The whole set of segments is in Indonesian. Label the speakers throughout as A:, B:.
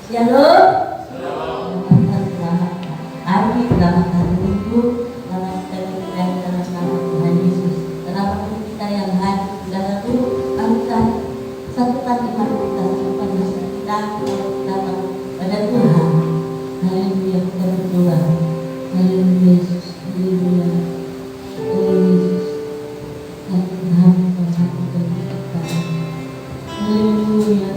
A: Shalom. Selamat hari, selamat hari Minggu, selamat hari raya dalam nama Tuhan Yesus. Selamat hari kita yang hadir saudara tuh, bangsa satukan iman kita, satukan dosa kita, datang pada Tuhan. Haleluya, kita berdoa. Haleluya Yesus, haleluya, haleluya Yesus. Dan Tuhan memperhatikan kita. Haleluya.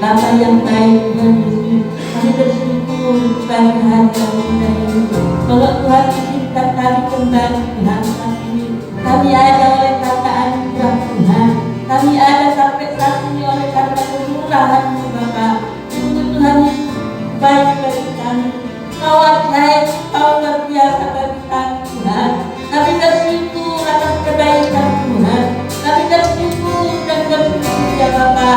A: Bapa yang baik, Tuhan Yesus, kami bersyukur bagi hari yang indah ini. Kalau Tuhan izinkan kami kembali Tuhan saat ini, kami ada oleh karena anugerah Tuhan, kami ada sampai saat ini oleh karena kemurahan-Mu Bapa. Sungguh Tuhan Yesus baik bagi kami, Kau ajaib, Kau luar biasa bagi kami Tuhan. Kami bersyukur atas kebaikan Tuhan, kami bersyukur dan bersyukur ya Bapa.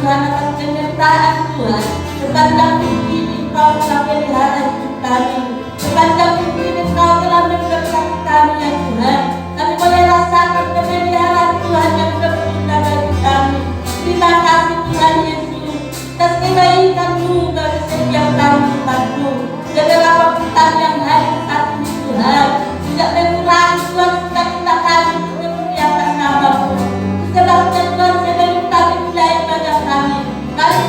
A: Tuhan atas penyertaan Tuhan, sepanjang ini Kau telah melihara hidup kami, sepanjang ini Kau telah memberkati kami ya Tuhan. Kami boleh rasakan pemeliharaan Tuhan yang sempurna bagi kami. Terima kasih Tuhan Yesus atas kebaikan-Mu bagi setiap kami umat-Mu. Segala pemerintah yang hadir saat ini Tuhan tidak mengurangi Tuhan cita-cita kami untuk memuliakan nama-Mu. Sebabnya Tuhan sebelum kami mulai ibadah kami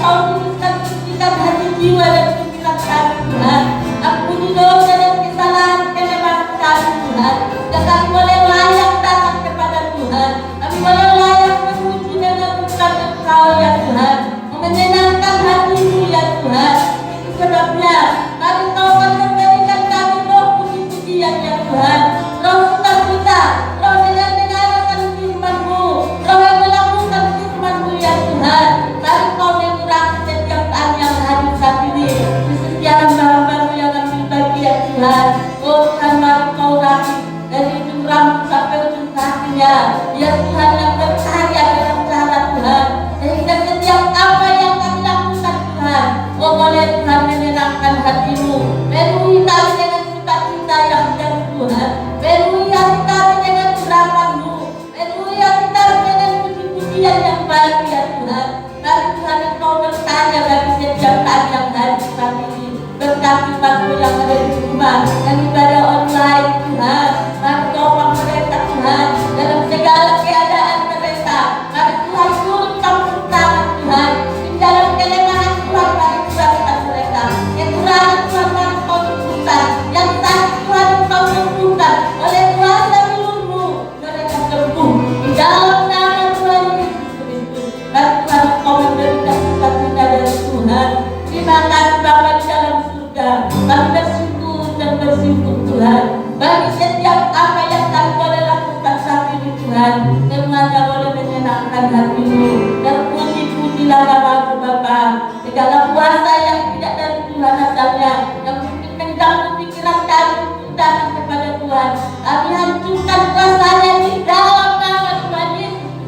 A: Kau tuliskan sucikan hati jiwa dan pikiran kami Tuhan. Ampuni dosa dan kesalahan kelemahan kami Tuhan. Dan kami boleh layak datang kepada Tuhan. Kami boleh layak memuji dan memuliakan Engkau ya Tuhan, menyenangkan hati-Mu ya Tuhan. Itu sebabnya kami Kau akan memberikan kami roh puji-pujian ya Tuhan, roh sukacita, roh dengan mendengarkan firman-Mu, roh yang melakukan firman-Mu ya Tuhan. Mari Kau mengurangi setiap kami yang hadir saat ini di setiap hamba-Mu yang ambil bagian Tuhan. Oh Tuhan, mari Kau rapi dari ujung rambut sampai ujung kakinya ya Tuhan, yang berkarya dalam cara Tuhan, sehingga setiap apa yang kami lakukan Tuhan, oh boleh Tuhan menyenangkan hati-Mu. Penuhi kami dengan sukacita yang jauh Tuhan, penuhi hati kami dengan urapan-Mu, penuhi hati kami dengan puji-pujian yang baik ya Tuhan. Mari Tuhan Engkau berkarya bagi setiap kami yang hadir saat ini. Berkati umat-Mu yang ada di rumah dan ibadah online Tuhan. Mari Kau mereka Tuhan dalam segala keadaan mereka. Mari Tuhan turut campur tangan Tuhan di dalam kelemahan Tuhan. Mari kuatkan mereka. Kekurangan Tuhan mari Kau sembuhkan. Yang sakit Tuhan Engkau sembuhkan. Oleh Tuhan dan Nurmu mereka sembuh di dalam nama Tuhan Yesus Kristus. Mari Tuhan Engkau memberikan sukacita dari Tuhan. Terima kasih Bapa di dalam surga. Kami bersyukur dan bersyukur Tuhan bagi setiap apa yang kami boleh lakukan saat ini Tuhan. Semuanya boleh menyenangkan hati-Mu. Terpuji-pujilah nama-Mu Bapa. Segala puasa yang tidak dari Tuhan asalnya, yang mungkin mengganggu pikiran kami untuk datang kepada Tuhan, kami hancurkan kuasanya di dalam nama Tuhan Yesus.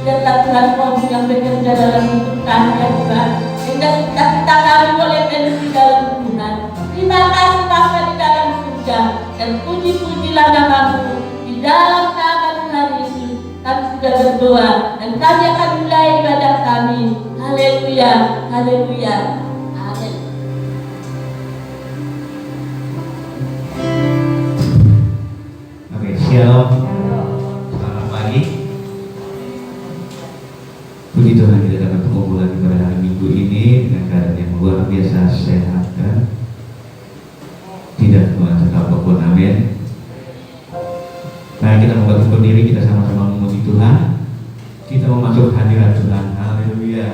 A: Biarlah Tuhan Kau yang bekerja dalam hidup kami ya Tuhan, sehingga kita kami boleh penuh di dalam Tuhan. Terima kasih Bapa di dalam surga, dan puji-pujilah nama-Mu. Di dalam nama Tuhan Yesus kami sudah berdoa, dan kami akan mulai ibadah kami. Haleluya, haleluya, amin.
B: Oke, shalom. Selamat pagi. Puji Tuhan, kita dapat berkumpul lagi pada hari Minggu ini dengan keadaan yang luar biasa sehat dan tidak mengatakan apapun. Amin. Nah, kita mau bersyukur diri, kita sama-sama memuji Tuhan. Kita mau masuk hadirat Tuhan. Haleluya.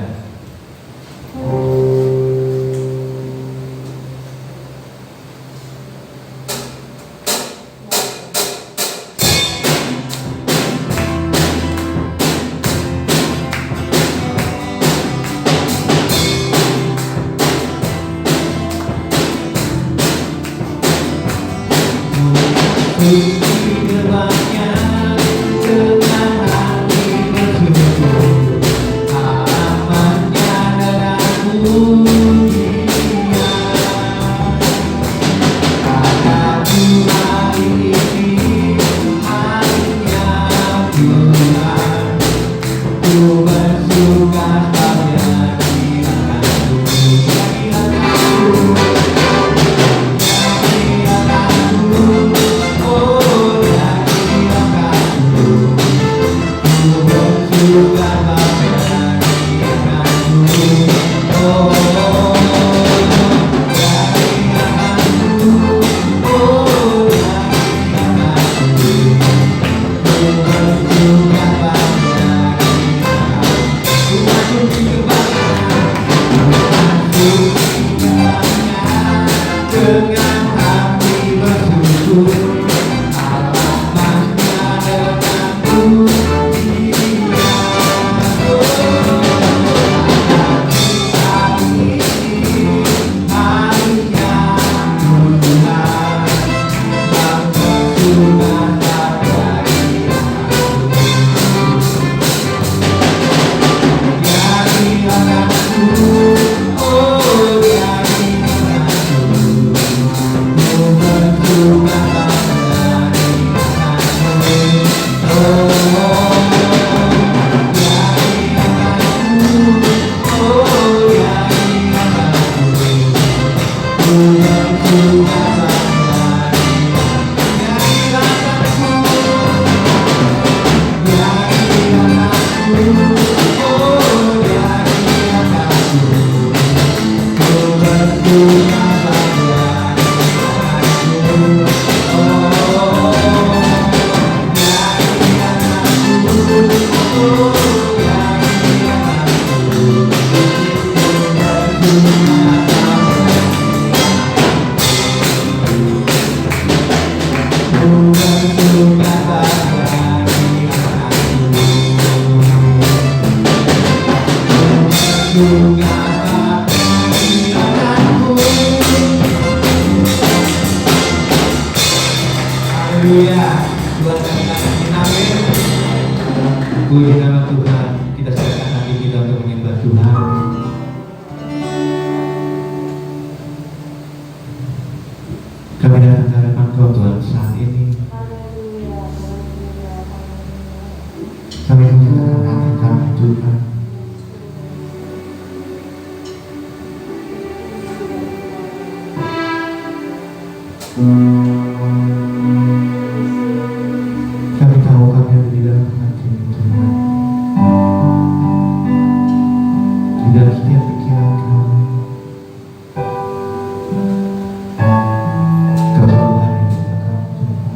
B: Haleluya, Tuhan kami kasihi, amin. Puji nama Tuhan, kita serahkan hati kita untuk menyembah Tuhan. Kami datang ke hadapan Kau Tuhan saat ini. Kami menyerahkan hati kami Tuhan. Kami tahu kami ada di dalam hati-Mu Tuhan, di dalam setiap pikiran kami. Kau selalu hadir di belakang Tuhan.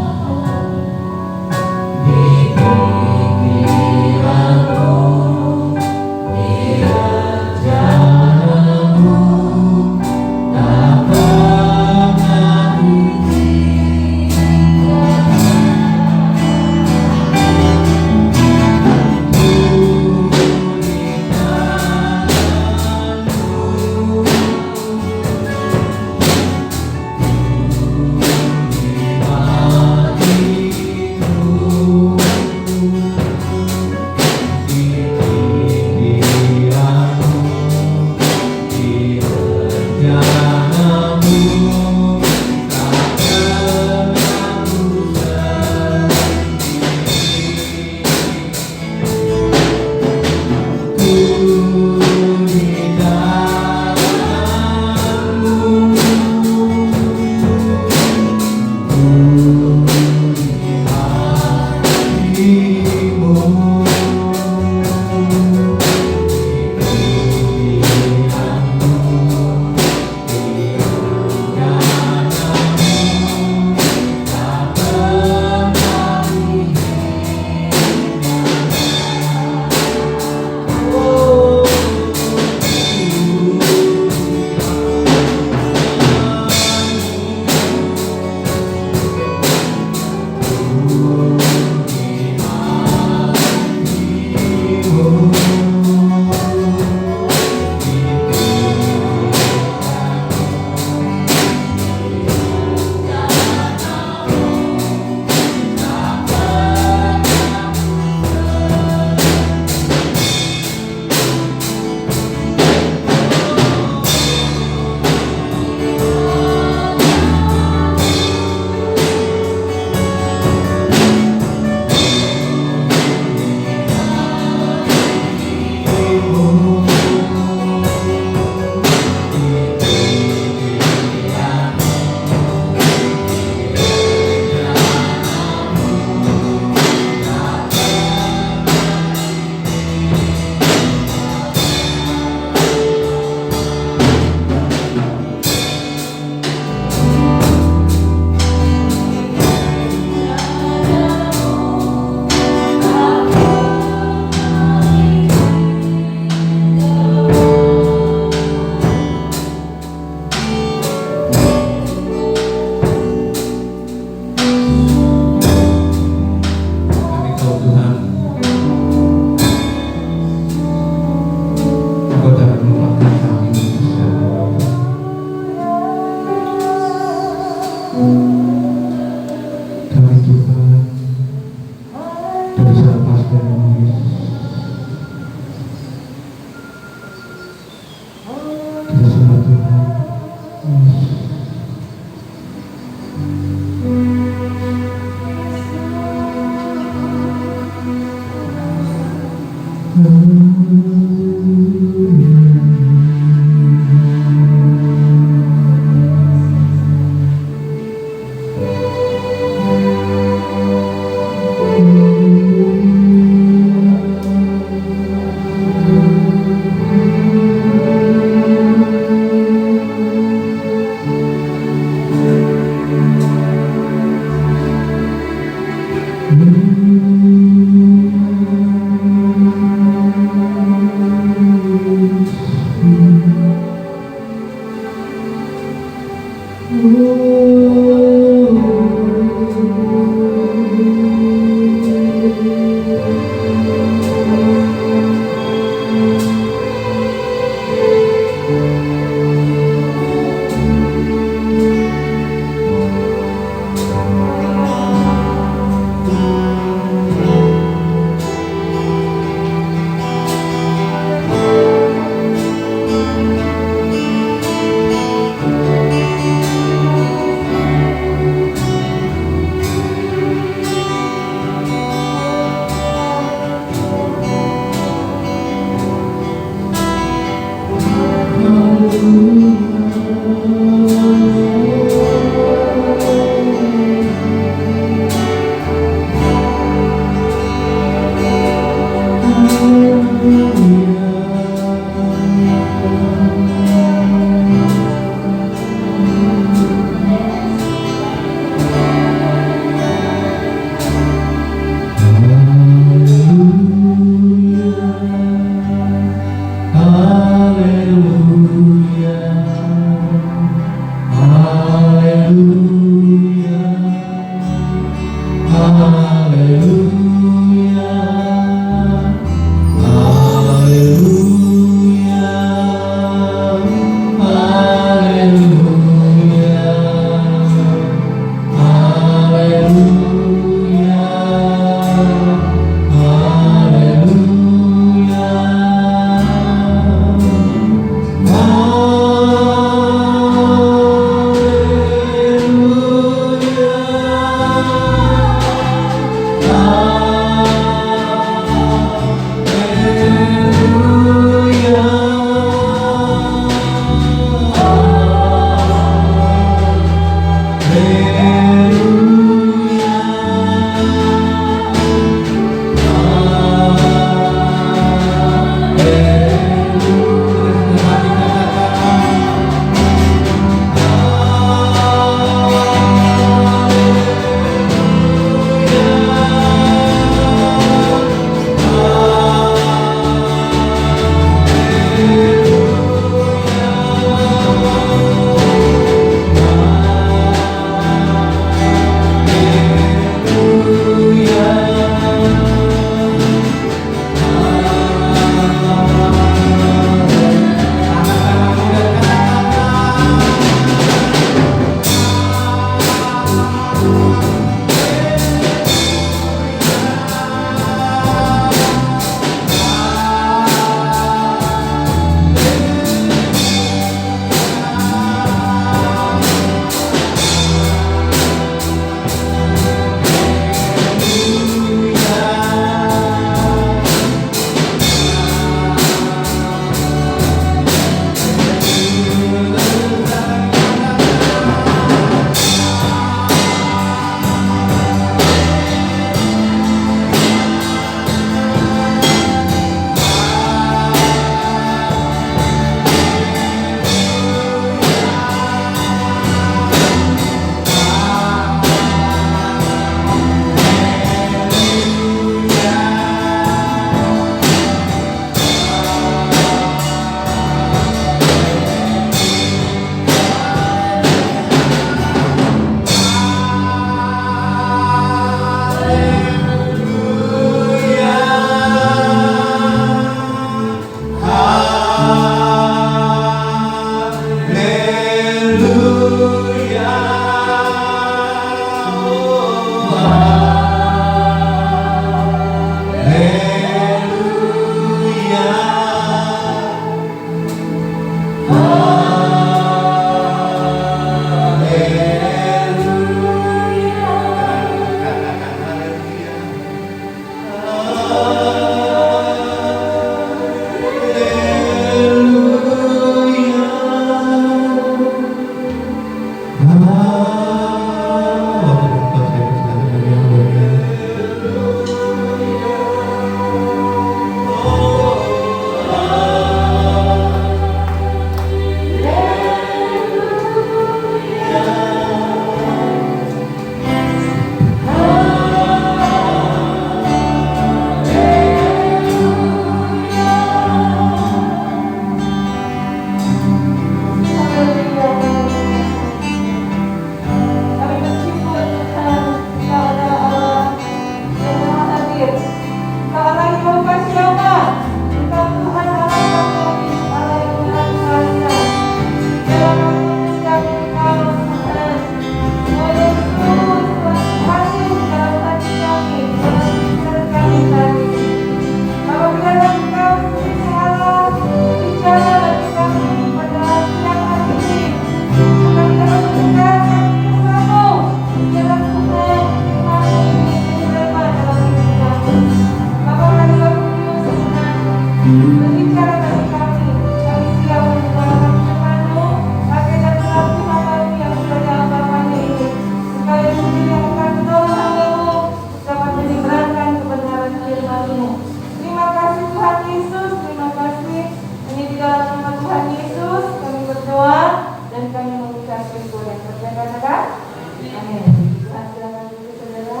C: nama Tuhan Yesus kami berdoa dan kami mengucap syukur dan berkata-kata amin. Tuhan silakan dulu saudara.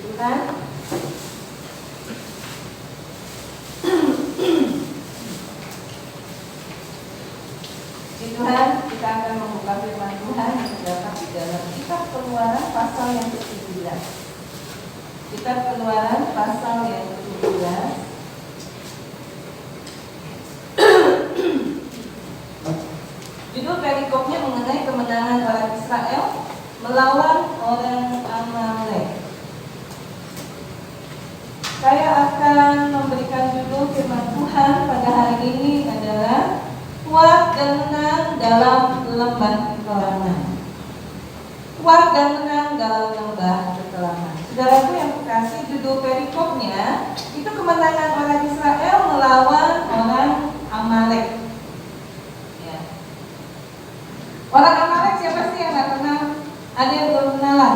C: Tuhan. Tuhan, kita akan membuka firman Tuhan yang terdapat di dalam Kitab Keluaran pasal yang ke-17. Kitab Keluaran pasal yang ke-17. Judul perikopnya mengenai kemenangan orang Israel melawan orang Amalek. Saya akan memberikan judul firman Tuhan pada hari ini adalah kuat dan menang dalam lembah kekelaman. Kuat dan menang dalam lembah kekelaman. Saudaraku yang kekasih, judul perikopnya itu kemenangan orang Israel melawan orang Amalek. Ya. Orang Amalek siapa sih yang nggak kenal? Ada yang belum kenalan?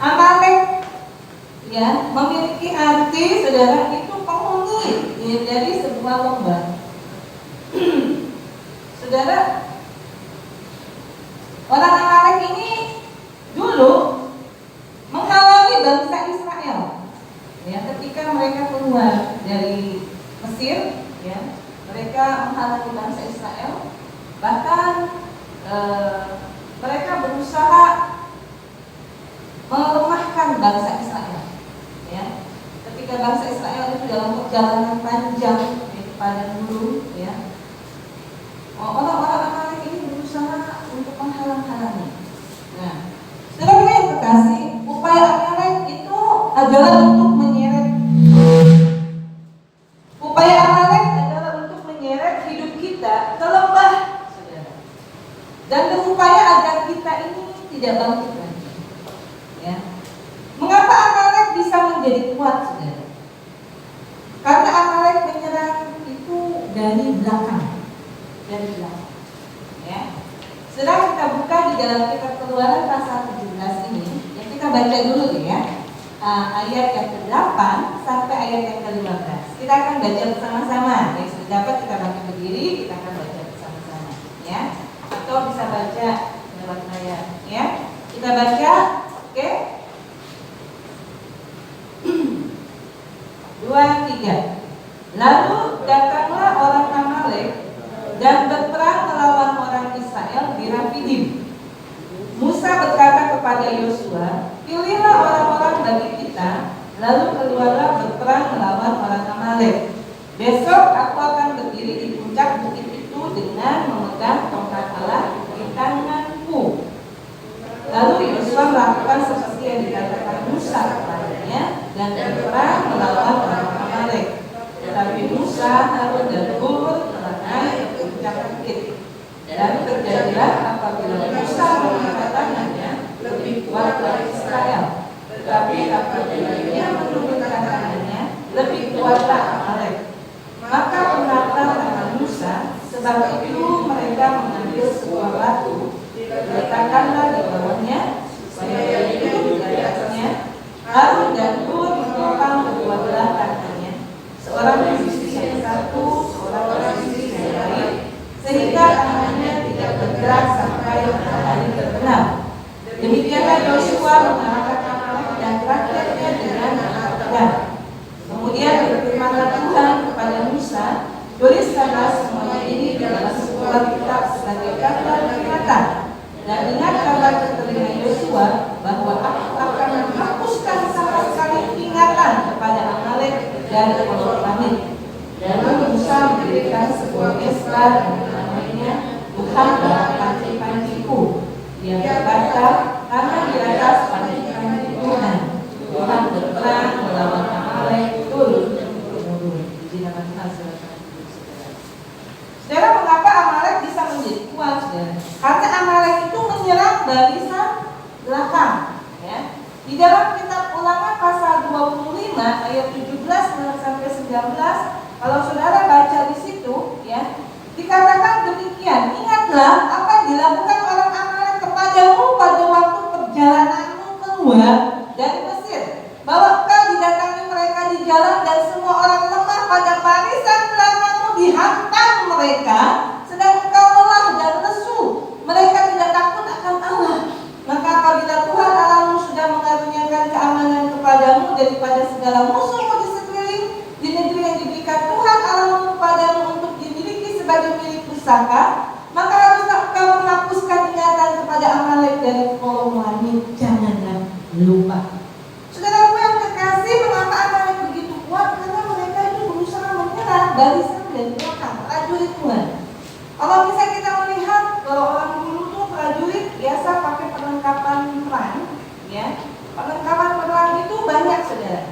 C: Amalek ya memiliki arti, saudara, itu penghuni ya, dari sebuah lembah. Saudara, orang Amalek ini dulu menghalangi bangsa Israel ya, ketika mereka keluar dari Mesir ya, mereka menghalangi bangsa Israel, bahkan mereka berusaha melemahkan bangsa Israel ya, ketika bangsa Israel itu dalam perjalanan panjang yaitu padang gurun ya, orang-orang Amalek ini berusaha untuk menghalang-halangi. Nah, saudara yang terkasih, upaya Amalek itu adalah untuk menyeret. Upaya Amalek adalah untuk menyeret hidup kita ke lembah, saudara, dan berupaya agar kita ini tidak bangkit lagi. Ya. Mengapa Amalek bisa menjadi kuat, saudara? Karena Amalek menyerang itu dari belakang. Ya. Setelah kita buka di dalam Kitab Keluaran pasal 17 ini, ya kita baca dulu ya, ayat yang ke-8 sampai ayat yang ke-15. Kita akan baca bersama-sama. Yang sudah dapat kita baca berdiri, kita akan baca bersama-sama, ya. Atau bisa baca lewat layar, ya. Kita baca, oke? 2, 3. Lalu datanglah orang Amalek dan berperang melawan orang Israel di Rafidim. Musa berkata kepada Yosua, pilihlah orang-orang bagi kita, lalu keluarlah berperang melawan orang Amalek. Besok aku akan berdiri di puncak bukit itu dengan memegang tongkat Allah di tanganku. Lalu Yosua melakukan seperti yang dikatakan Musa kepadanya dan berperang melawan orang Amalek. Tetapi Musa, Harun dan Hur telah naik ke puncak bukit. Dan terjadilah apabila Musa mengangkat tangannya lebih kuat dari Israel, tetapi apabila ia menurunkan tangannya lebih kuatlah Amalek. Maka menatap tangan Musa, sebab itu mereka mengambil sebuah batu, diletakkanlah di bawahnya supaya ia hidup di atasnya. Harun dan Hur menopang kedua belah tangannya, seorang di sisi yang satu, seorang di sisi yang lain, sehingga tangannya tidak bergerak sampai matahari terbenam. Demikianlah Yosua mengalahkan Amalek dan rakyatnya dengan anak pedang. Kemudian berfirmanlah Tuhan kepada Musa, tuliskanlah semuanya ini dalam sebuah kitab sebagai gambar peringatan, dan ingatkanlah ke telinga Yosua bahwa aku akan menghapuskan sama sekali ingatan kepada Amalek dari kolot langit. Lalu Musa mendirikan sebuah mesbah dengan namanya Tuhan dalam panci-panciku. Dia berkata, karena di atas panci-panci Tuhan, Tuhan berperang melawan Amalek turun-temurun. Di nama Tuhan silakan. Saudara, mengapa Amalek bisa menjadi kuat, saudara? Karena Amalek itu menyerang barisan belakang. Ya. Di dalam kitab Ulangan pasal 25 ayat 17 sampai 19. Kalau saudara baca di situ, ya, dikatakan demikian. Ingatlah apa yang dilakukan orang Amalek kepadamu pada waktu perjalananmu keluar dari Mesir, bahwa engkau didatangi mereka di jalan dan semua orang lemah pada barisan belakangmu dihampiri mereka, sedang engkau lelah dan lesu. Mereka tidak takut akan Allah. Maka apabila Tuhan Allahmu sudah mengaruniakan keamanan kepadamu daripada segala musuhmu di sekeliling, di negeri yang diberikan Tuhan Allahmu kepadamu untuk dimiliki sebagai milik pusaka, maka haruslah engkau menghapuskan ingatan kepada Amalek dari kolom langit. Janganlah lupa. Saudaraku yang terkasih, mengapa Amalek begitu kuat? Karena mereka itu berusaha menyerang barisan dan belakang prajurit Tuhan. Kalau bisa kita melihat, kalau orang dulu tuh prajurit biasa pakai perlengkapan perang, ya. Perlengkapan perang itu banyak, saudara,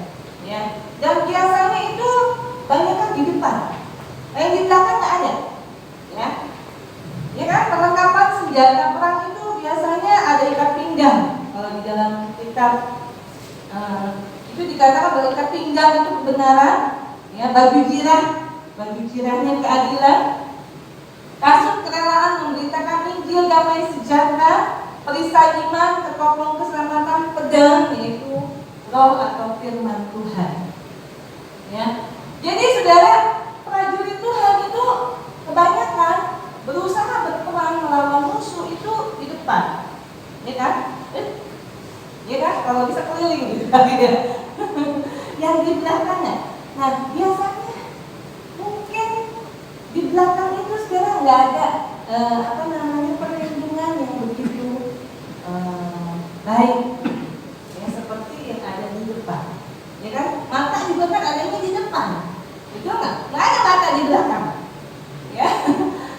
C: ya. Dan biasanya itu banyaknya di depan, yang di belakang nggak ada, ya. Ya kan, perlengkapan senjata perang itu biasanya ada ikat pinggang. Kalau di dalam kitab itu dikatakan bahwa ikat pinggang itu kebenaran, ya. Baju jirahnya keadilan. Kasut kerelaan memberitakan Injil damai sejahtera, perisai iman, ketopong keselamatan, pedang yaitu roh atau firman Tuhan. Ya. Jadi saudara, prajurit Tuhan itu kebanyakan berusaha berperang melawan musuh itu di depan, ya kan? Ya kan? Kalau bisa keliling gitu, yang di belakangnya. Nah, biasanya mungkin di belakang itu sekarang nggak ada perlindungan yang begitu baik, ya, seperti yang ada di depan, ya kan? Mata juga kan adanya di depan, betul nggak? Nggak ada mata di belakang, ya,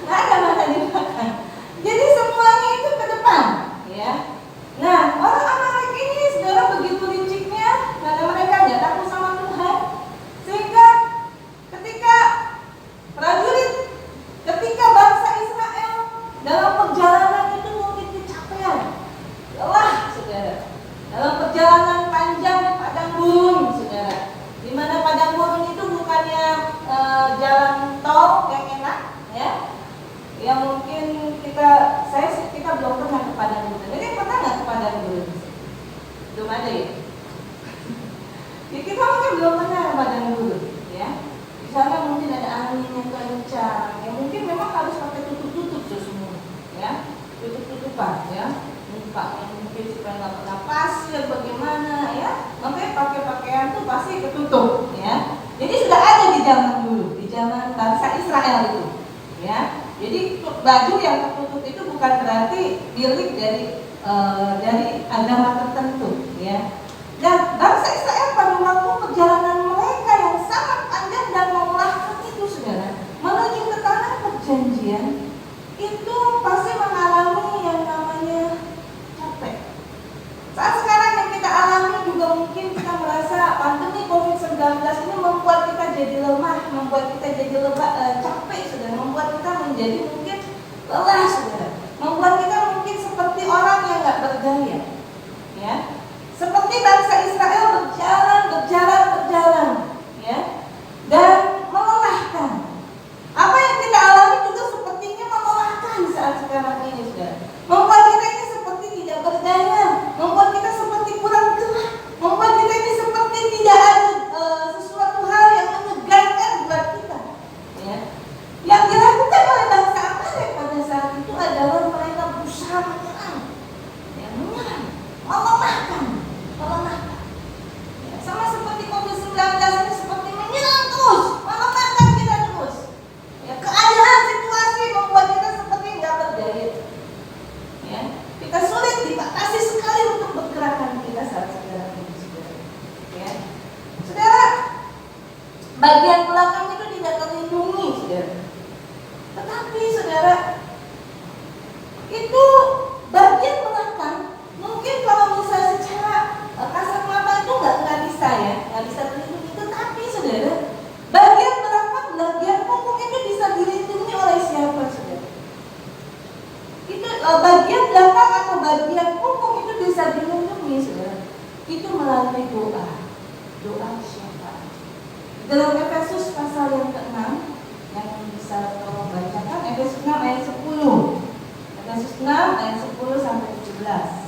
C: nggak ada mata di belakang. Jadi semuanya itu ke depan, ya. Nah, orang Amalek ini saudara begitu liciknya, karena mereka tidak takut sama Tuhan, sehingga ketika bangsa Israel dalam perjalanan itu mungkin kecapean, lelah, saudara. Dalam perjalanan panjang di padang gurun, saudara, di mana padang gurun itu bukannya jalan tol yang enak, ya. Yang mungkin kita belum pernah ke padang gurun. Jadi pernah nggak ke padang gurun? Belum ada ya? Ya, kita mungkin belum pernah ke padang gurun, ya. Di sana mungkin ada angin yang kencang, ya mungkin memang harus pakai tutup semua, ya, tutupan, ya, muka yang mungkin supaya nggak kena pasir, bagaimana, ya, makanya pakai pakaian tuh pasti ketutup, ya. Jadi sudah ada di zaman dulu, di zaman bangsa Israel itu, ya. Jadi baju yang tertutup itu bukan berarti milik dari agama tertentu, ya. Dan bangsa Israel pada waktu perjalanan mereka yang sangat panjang dan melelahkan itu, saudara, menuju ke tanah perjanjian, itu pasti mengalami yang namanya capek. Saat sekarang yang kita alami juga mungkin kita merasa pandemi COVID-19 ini membuat kita jadi lemah, membuat kita jadi capek, saudara, membuat kita menjadi mungkin lelah, saudara, membuat kita mungkin seperti orang yang nggak berdaya, ya. Seperti bangsa Israel berjalan, ya, dan melelahkan. Apa yang kita alami juga sepertinya melelahkan saat sekarang ini, saudara. Membuat kita ini seperti tidak berdaya, membuat kita seperti kurang gerak, membuat kita ini seperti tidak ada sesuatu hal yang menyegarkan buat kita, ya. Yang dilakukan oleh bangsa Amalek pada saat itu adalah mereka berusaha menyerang, melemahkan. Ya, sama seperti COVID-19 ini seperti menyerang terus, melemahkan kita terus. Ya, keadaan situasi membuat kita seperti nggak berdaya. Ya, kita sulit dibatasi sekali untuk bergerakan kita saat sekarang ini, saudara. Ya, saudara, bagian belakang itu tidak terlindungi, saudara. Tetapi, saudara, itu bagian belakang mungkin kalau misalnya secara kasat mata itu nggak bisa, ya, nggak bisa terlindungi. Tetapi, saudara, bagian belakang, bagian punggung itu bisa dilindungi oleh siapa, saudara? Itu bagian belakang atau bagian punggung itu bisa dilindungi, saudara. Itu melalui doa siapa? Dalam Efesus pasal yang ke-6 yang bisa tolong bacakan, Efesus 6 ayat 10. Efesus 6 ayat 10 sampai 17.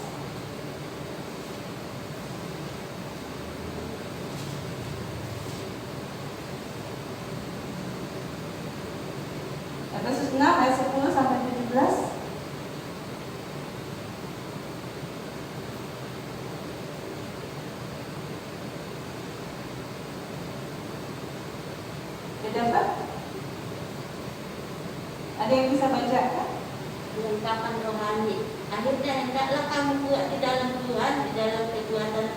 C: Efesus 6 ayat 10 sampai 17. Dapat? Ada yang bisa bacakan?
D: Kelengkapan rohani. Akhirnya hendaklah kamu kuat di dalam Tuhan, di dalam kekuatan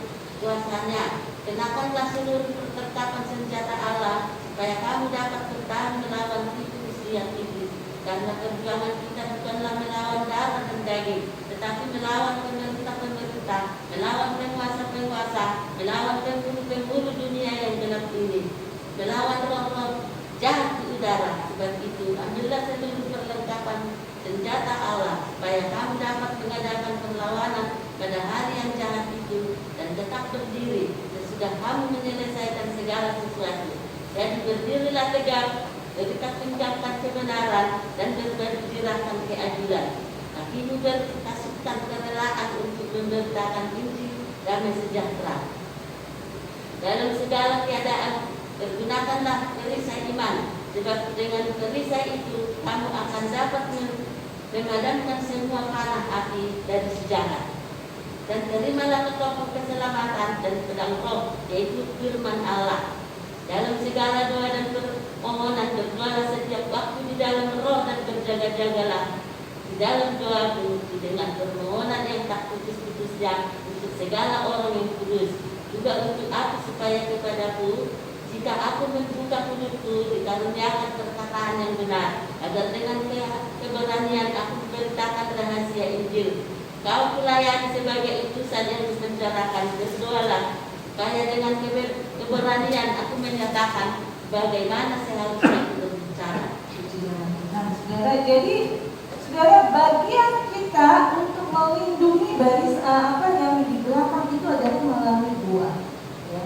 D: kuasanya. Kenakanlah seluruh perlengkapan senjata Allah, supaya kamu dapat bertahan melawan tipu muslihat iblis. Karena perjuangan kita bukanlah melawan darah dan daging, tetapi melawan pemerintah-pemerintah, melawan penguasa-penguasa, melawan pemburu-pemburu dunia yang gelap ini, melawan roh-roh jahat di udara. Sebab itu, ambillah seluruh perlengkapan senjata Allah, supaya kamu dapat mengadakan perlawanan pada hari yang jahat itu dan tetap berdiri sesudah kamu menyelesaikan segala sesuatu. Jadi berdirilah tegak, bertekad kebenaran dan berberdirikan keadilan. Kakimu berkasutkan kerelaan untuk memberitakan Injil damai sejahtera. Dalam segala keadaan pergunakanlah perisai iman, sebab dengan perisai itu kamu akan dapat memadamkan semua panah api dari sejahat. Dan terimalah ketopong keselamatan dan pedang roh, yaitu firman Allah. Dalam segala doa dan permohonan berdoalah setiap waktu di dalam roh dan berjaga-jagalah di dalam doa dengan permohonan yang tak putus-putusnya untuk segala orang yang kudus, juga untuk aku supaya kepadaku jika aku membuka mulutku dikaruniakan perkataan yang benar, agar dengan keberanian aku memberitakan rahasia Injil. Kau kulayani sebagai utusan yang diselenggarakan. Berdoalah supaya dengan keberanian aku menyatakan bagaimana seharusnya berbicara.
C: Nah, saudara, jadi saudara, bagian kita untuk melindungi baris apa yang di belakang itu adalah melalui doa. Ya.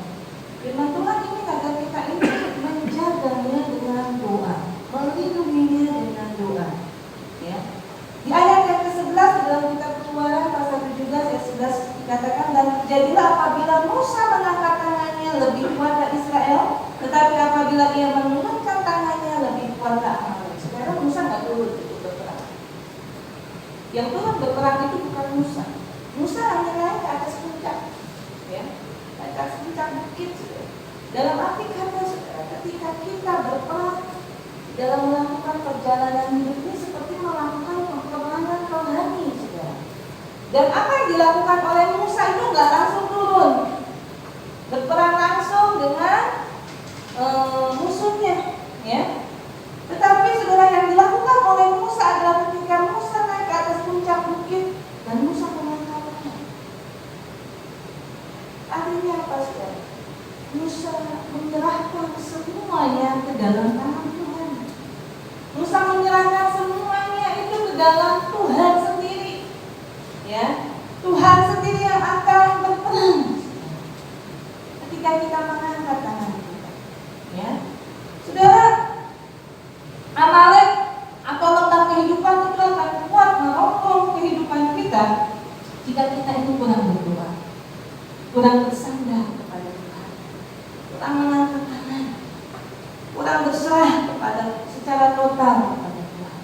C: Firman Tuhan ini agar kita ini menjaganya dengan doa, melindunginya dengan doa. Ya. Di ayat yang ke-11 dalam kitab Keluaran pasal 17 ayat 11 dikatakan, dan jadilah apabila Musa mengangkat tangannya lebih kuatlah Israel, tetapi apabila ia menurunkan tangannya lebih kuatlah Amalek. Sekarang Musa nggak turun itu berperang. Yang turun berperang itu bukan Musa. Musa hanya naik ke atas puncak, ya, ke atas puncak bukit. Dalam arti kata, ketika kita berperang dalam melakukan perjalanan hidup ini seperti melakukan peperangan rohani, saudara. Dan apa yang dilakukan oleh Musa itu nggak langsung turun, berperang langsung dengan musuhnya, ya. Tetapi saudara, yang dilakukan oleh Musa adalah ketika Musa naik ke atas puncak bukit dan Musa mengangkatnya. Artinya apa, saudara? Musa menyerahkan semuanya ke dalam tangan Tuhan. Musa menyerahkan semuanya itu ke dalam Tuhan sendiri, ya. Tuhan sendiri yang akan berperang ketika kita mengangkat tangan kita, ya. Saudara, Amalek atau letak kehidupan itu akan kuat merombong kehidupan kita jika kita itu kurang berdoa, kurang bersandar kepada Tuhan, kurang mengangkat tangan, kurang berserah kepada secara total kepada Tuhan.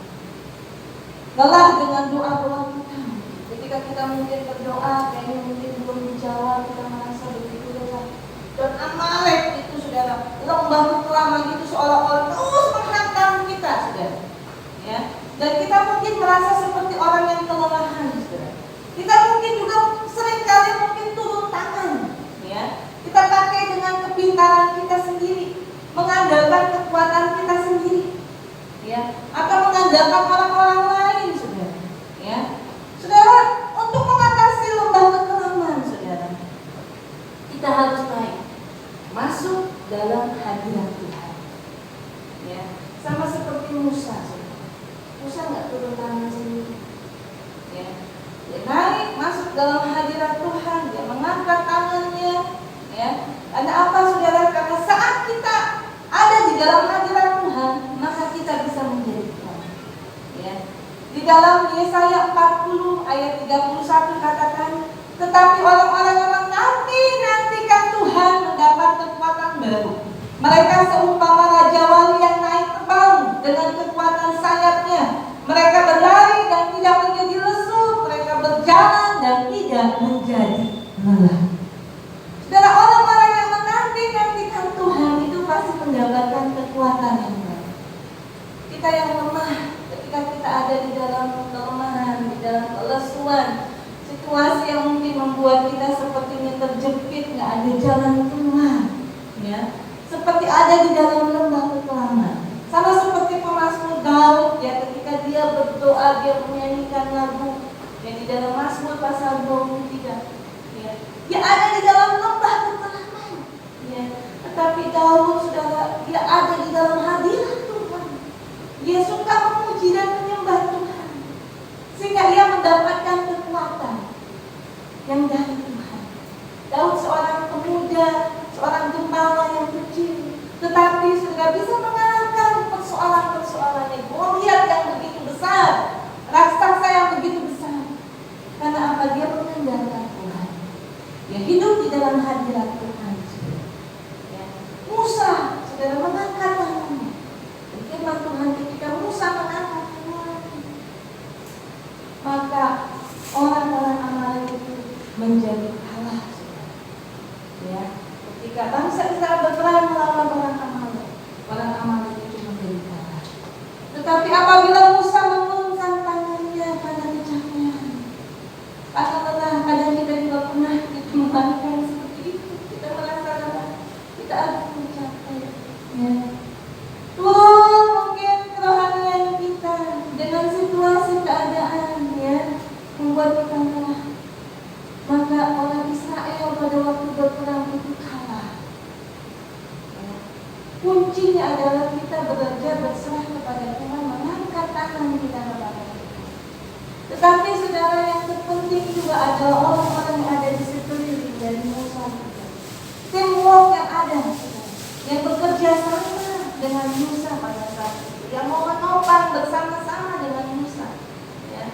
C: Lelah dengan doa-doa kita. Ketika kita mungkin berdoa, kayaknya mungkin belum dijawab, kita merasa begitu lelah. Dan Amalek itu, saudara, lembah lama gitu seolah-olah terus menghantam kita, saudara. Ya. Dan kita mungkin merasa seperti orang yang kelelahan, saudara. Kita mungkin juga seringkali mungkin turun tangan, ya. Kita pakai dengan kepintaran kita sendiri, mengandalkan kekuatan kita sendiri, ya, atau mengandalkan orang-orang lain, saudara. Ya. Saudara, untuk mengatasi lembah kekelaman, saudara, kita harus naik, masuk dalam hadirat Tuhan. Ya, sama seperti Musa, saudara. Musa nggak turun tangan sendiri. Ya. Dia naik, masuk dalam hadirat Tuhan, dia mengangkat tangannya, ya. Karena apa, saudara? Karena saat kita ada di dalam hadirat Tuhan, maka kita bisa menjadi Tuhan. Ya. Di dalam Yesaya 40 ayat 31 katakan, tetapi orang-orang yang menanti-nantikan Tuhan mendapat kekuatan baru. Mereka seumpama raja wali yang naik terbang dengan kekuatan sayap semuanya. Mereka berlari dan tidak menjadi lesu, mereka berjalan dan tidak menjadi lelah. Saudara, orang-orang yang menanti-nantikan Tuhan itu pasti mendapatkan kekuatan yang baik. Kita yang lemah, ketika kita ada di dalam kelemahan, di dalam kelesuan, situasi yang mungkin membuat kita sepertinya terjepit, nggak ada jalan keluar, ya, seperti ada di dalam lembah kekelaman. Sama seperti pemazmur Daud, ya, ketika dia berdoa, dia menyanyikan lagu yang di dalam Mazmur pasal 23, ya, dia ada di dalam lembah kekelaman, ya, tetapi Daud, saudara, dia ada di dalam hadirat Tuhan. Dia suka memuji dan menyembah Tuhan, sehingga ia mendapatkan kekuatan yang dari Tuhan. Daud seorang pemuda, seorang gembala yang kecil, tetapi sudah bisa mengalahkan persoalan-persoalannya, Goliat yang begitu besar, raksasa yang begitu besar. Karena apa? Dia mengandalkan Tuhan. Dia hidup di dalam hadirat Tuhan. Ya. Musa, saudara, mengangkat tangannya. Firman Tuhan ketika Musa mengangkat tangannya, maka orang-orang Amalek itu menjadi kalah. Ya. Ketika bangsa Israel berperang melawan orang Amalek itu menjadi kalah. Tetapi apabila Musa mengulurkan tangannya pada kecapean, pada lelah, kadang kita juga pernah melakukan seperti itu. Kita merasa lelah, kita akan capek. Ya. Turun mungkin kerohanian kita dengan situasi keadaan, ya, membuat kita lelah. Maka orang Israel pada waktu berperang itu kalah. Ya. Kuncinya adalah kita belajar berserah kepada Tuhan, mengangkat tangan kita kepada Tuhan. Tetapi saudara, yang terpenting juga adalah orang-orang yang ada di sekeliling dari Musa. Teamwork yang ada, yang bekerja sama dengan Musa pada saat itu, yang mau menopang bersama-sama dengan Musa. Ya.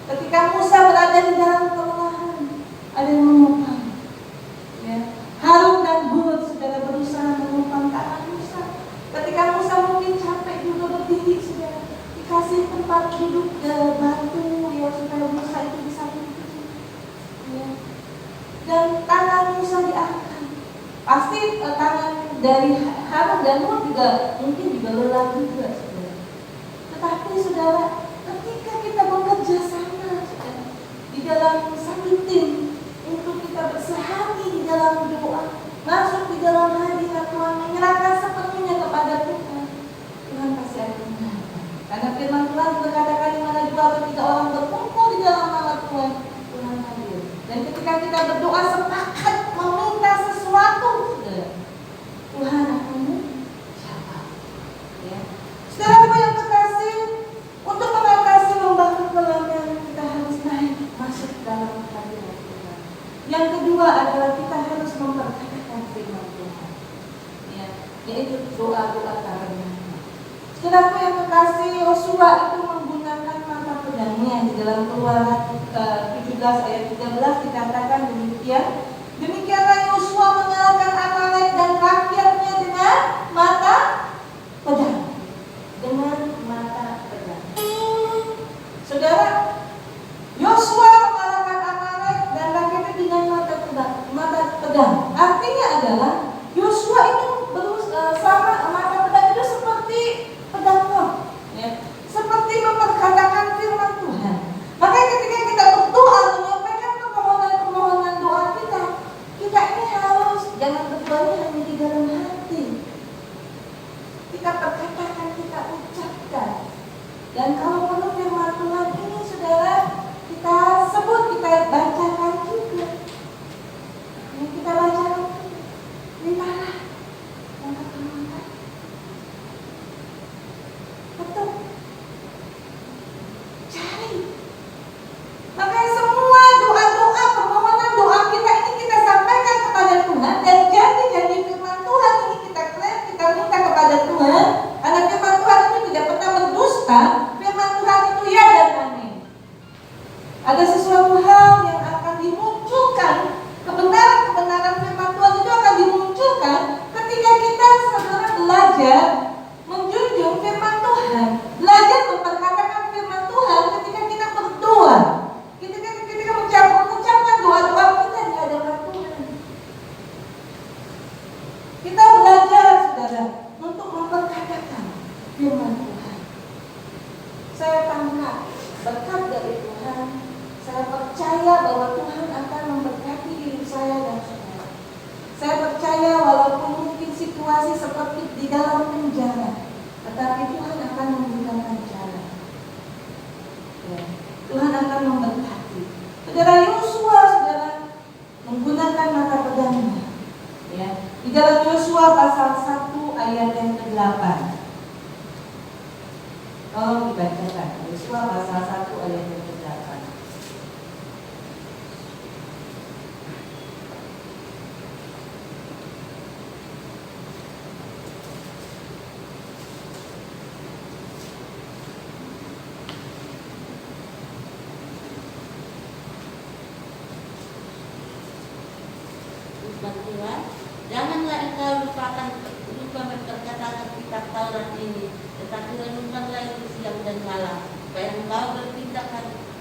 C: Ketika Musa berada di dalam kelelahan, ada yang menopang. Ya. Harun dan Hur, saudara, berusaha menopang tangan Musa. Ketika Musa mungkin capek juga berdiri, saudara, dikasih tempat duduk batu, ya, supaya Musa itu bisa duduk. Ya. Dan tangan Musa diangkat. Pasti tangan dari Harun dan Hur juga mungkin juga lelah juga, saudara. Tetapi saudara, ketika kita bekerja sama, saudara, di dalam satu tim, untuk kita bersehati di dalam doa, masuk di dalam hadirat Tuhan, menyerahkan sepenuhnya kepada Tuhan, Tuhan pasti akan mendengar. Karena firman Tuhan berkata, di mana dua atau tiga orang berkumpul di dalam nama Tuhan, Tuhan hadir. Dan ketika kita berdoa sepakat meminta sesuatu, saudara, Tuhan akan menjawab. Ya. Saudara yang terkasih, untuk mengatasi lembah kekelaman, kita harus naik masuk dalam hadirat Tuhan. Yang kedua adalah kita harus memperkatakan firman Tuhan, ya, yaitu doa-doa tabernakel. Saudara yang terkasih, Yosua itu menggunakan mata pedangnya. Di dalam Keluaran 17 ayat 13 dikatakan demikian. Demikianlah Yosua mengalahkan Amalek dan rakyatnya dengan mata pedang. Dengan mata pedang. Saudara, Yosua mengalahkan Amalek dan rakyatnya dengan mata pedang. Artinya adalah Yosua itu sama mata pedang itu seperti pedang roh, ya, seperti memperkatakan firman Tuhan. Makanya ketika kita berdoa menyampaikan permohonan doa kita ini harus jangan berdoanya hanya di dalam hati. Kita perkatakan, kita ucapkan. Dan kalau perlu firman Tuhan ini, saudara, kita sebut, kita bacakan juga. Ini kita bacakan. Mintalah yang pertama. Betul. Cari. Makanya semua doa-doa, permohonan doa kita ini kita sampaikan kepada Tuhan, dan janji-janji firman Tuhan ini kita klaim, kita minta kepada Tuhan. Karena firman Tuhan itu tidak pernah berdusta. Firman Tuhan itu ya dan amin. Ada sesuatu hal yang akan dimunculkan, kebenaran-kebenaran firman Tuhan itu akan dimunculkan ketika kita, saudara, belajar menjunjung firman Tuhan, belajar memperkatakan saya tangkap berkat dari Tuhan. Saya percaya bahwa Tuhan akan memberkati hidup saya dan saudara. Saya percaya walaupun mungkin situasi seperti di dalam penjara, tetapi Tuhan akan membukakan jalan. Ya. Tuhan akan memberkati. Saudara Yosua, saudara menggunakan mata pedangnya. Ya. Di dalam Yosua pasal 1 ayat yang ke-8. Tolong dibacakan. Yosua pasal 1 ayat yang ke-8.
D: Tuhan, janganlah engkau lupa memperkatakan kitab Taurat ini, tetapi renungkanlah itu siang dan malam, supaya engkau bertindak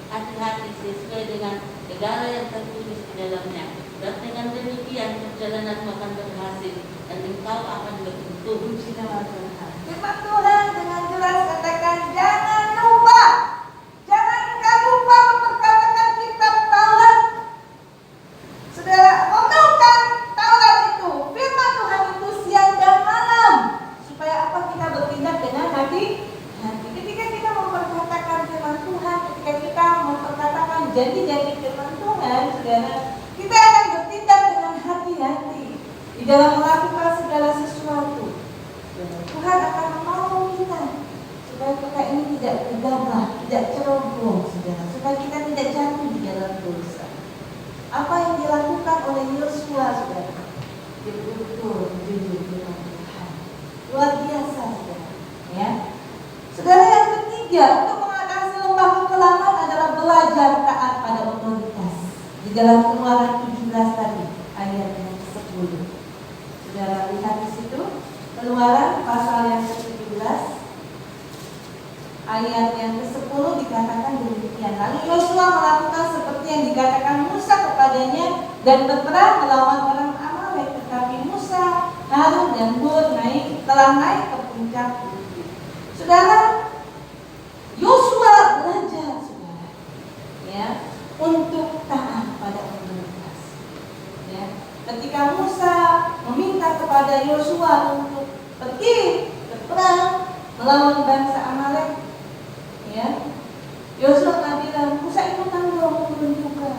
D: hati-hati sesuai dengan segala yang tertulis di dalamnya. Dan dengan demikian perjalananmu akan berhasil dan engkau akan beruntung.
C: Puji nama Tuhan. Firman Tuhan dengan jelas katakan, jangan lupa, jangan engkau lupa memperkatakan kitab Taurat. Saudara, renungkan Taurat itu, firman Tuhan itu siang dan malam, supaya apa? Kita bertindak dengan hati. Ketika kita memperkatakan firman Tuhan, ketika kita memperkatakan janji-janji firman Tuhan, saudara, kita akan bertindak dengan hati-hati di dalam melakukan segala sesuatu. Tuhan akan menolong kita supaya kita ini tidak gegabah, tidak ceroboh, saudara, supaya kita tidak jatuh di dalam dosa. Apa yang dilakukan oleh Yosua, saudara, betul-betul jujur dengan Tuhan. Luar biasa, saudara. Ya, saudara, yang ketiga, untuk mengatasi lembah kekelaman adalah belajar taat pada otoritas. Di dalam Keluaran 17 tadi, ayat yang ke-10. Saudara lihat di situ, Keluaran pasal yang ke-17 ayat yang ke-10 dikatakan demikian. Lalu Yosua melakukan seperti yang dikatakan Musa kepadanya dan berperang melawan orang Amalek. Tetapi Musa, Harun dan Hur telah naik ke puncak bukit. Saudara, Yosua belajar, saudara, ya, untuk taat pada otoritas. Ya. Ketika Musa meminta kepada Yosua untuk pergi berperang melawan bangsa Amalek, ya, Yosua bilang, Musa ikutan dong menunjukkan.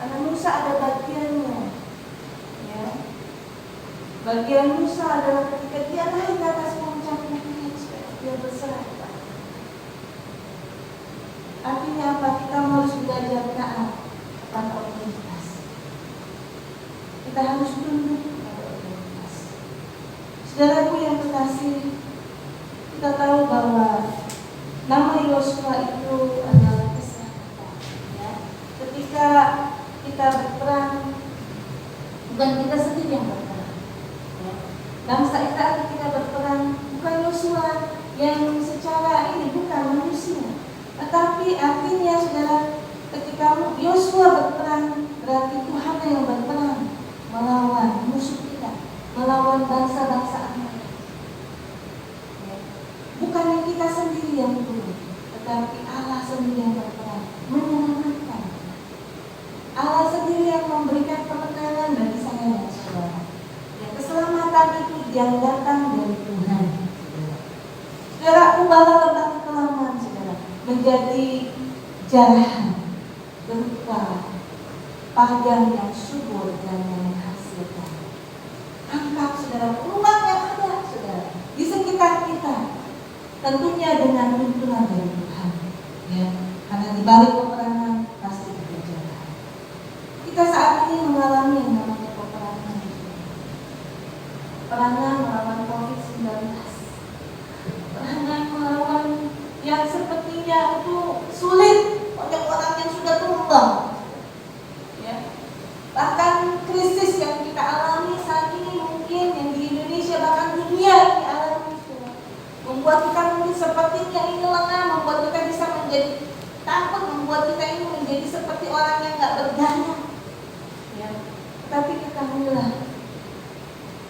C: Karena Musa ada bagiannya, ya. Bagian Musa adalah ketika dia naik ke atas puncak bukit, dia berserah. Artinya apa? Kita harus belajar taat pada otoritas. Kita harus tunduk pada otoritas. Saudaraku yang kekasih, kita tahu bahwa nama Yosua itu adalah keselamatan. Ya. Ketika kita berperang, bukan kita sendiri yang berperang. Ya. Bangsa Israel ketika berperang, bukan Yosua yang secara ini, bukan manusia. Tetapi artinya, saudara, ketika Yosua berperang, berarti Tuhan yang berperang melawan musuh kita, melawan bangsa-bangsa Amalek. Ya. Bukan yang kita sendiri yang turun, tetapi Allah sendiri yang berperang, menyelamatkan. Allah sendiri yang memberikan kemenangan bagi saya dan saudara. Ya, keselamatan itu yang datang dari Tuhan. Saudara, ubahlah lembah kekelaman, saudara, menjadi jalan berupa padang yang subur dan yang menghasilkan. Angkat, saudara, peluang yang ada, saudara, di sekitar kita, tentunya dengan tuntunan dari Tuhan. Ya, karena di balik peperangan pasti ada jalan. Kita saat ini mengalami yang namanya peperangan. Peperangan melawan COVID-19. Peperangan melawan yang sepertinya itu sulit, banyak orang yang sudah tumbang. Ya. Bahkan krisis yang kita alami saat ini mungkin yang di Indonesia, bahkan dunia ini alami, membuat kita mungkin sepertinya ini lengah, membuat kita bisa menjadi takut, membuat kita ini menjadi seperti orang yang gak berdaya. Ya. Tapi ketahuilah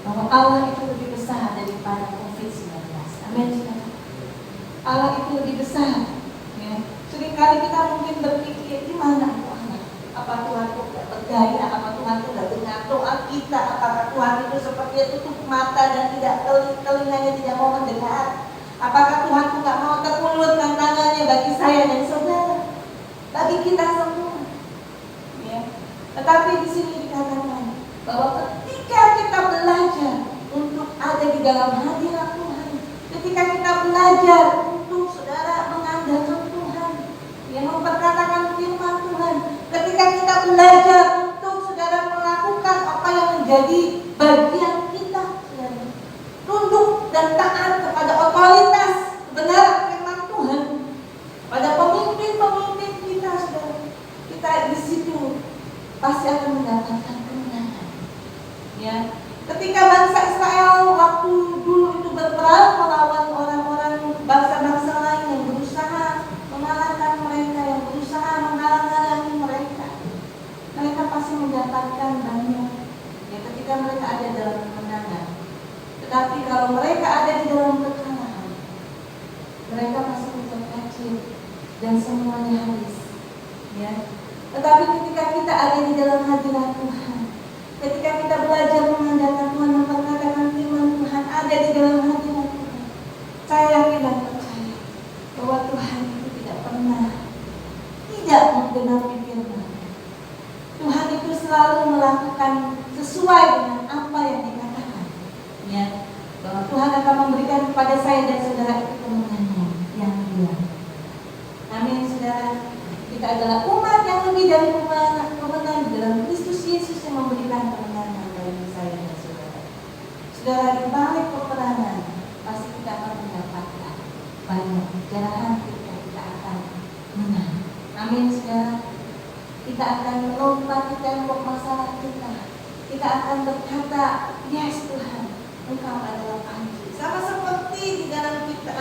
C: bahwa Allah itu lebih besar daripada COVID-19. Amin. Allah itu lebih besar. Ya. Seringkali kita mungkin berpikir, gimana Tuhan? Apa Tuhan itu tidak berdaya? Apa Tuhan itu tidak dengar doa kita? Apakah Tuhan itu seperti tutup mata dan tidak telinganya tidak mau mendengar? Apakah Tuhan itu tidak mau terulurkan tangannya bagi saya dan saudara, bagi kita semua? Ya. Tetapi di sini dikatakan bahwa ketika kita belajar untuk ada di dalam hadirat Tuhan, ketika kita belajar untuk saudara mengandalkan Tuhan, yang memperkatakan firman Tuhan, ketika kita belajar untuk saudara melakukan apa yang menjadi bagian kita, saudara, tunduk dan taat kepada otoritas kebenaran firman Tuhan, pada pemimpin-pemimpin kita, saudara, kita di situ pasti akan mendapatkan kemenangan. Ya, ketika bangsa Israel waktu dulu itu berperang melawan orang-orang bangsa-bangsa lain yang berusaha mengalahkan mereka, yang berusaha menghalang-halangi mereka, mereka pasti mendapatkan banyak. Ya, ketika mereka ada dalam kemenangan. Tetapi kalau mereka ada di dalam kekalahan, mereka pasti menjadi kecil dan semuanya habis. Ya. Tetapi ketika kita ada di dalam hadirat Tuhan, ketika kita belajar mengandalkan Tuhan, memperkatakan firman Tuhan, ada di dalam hadirat Tuhan, saya yakin dan percaya bahwa Tuhan itu tidak pernah tidak menggenapi firman. Tuhan itu selalu melakukan sesuai dengan apa yang dikatakan. Ya, bahwa Tuhan akan memberikan kepada saya dan saudara itu kemenangan yang dia. Amin, saudara. Kita adalah umat yang lebih dari kemenangan dalam Kristus Yesus yang memberikan kemenangan bagi saya dan saudara. Saudara, di balik peperangan pasti kita akan mendapatkan banyak kejarahan, kita akan menang. Amin, saudara. Kita akan melompati tembok masalah kita. Kita akan berkata, yes Tuhan, Engkau adalah panji. Sama seperti di dalam kita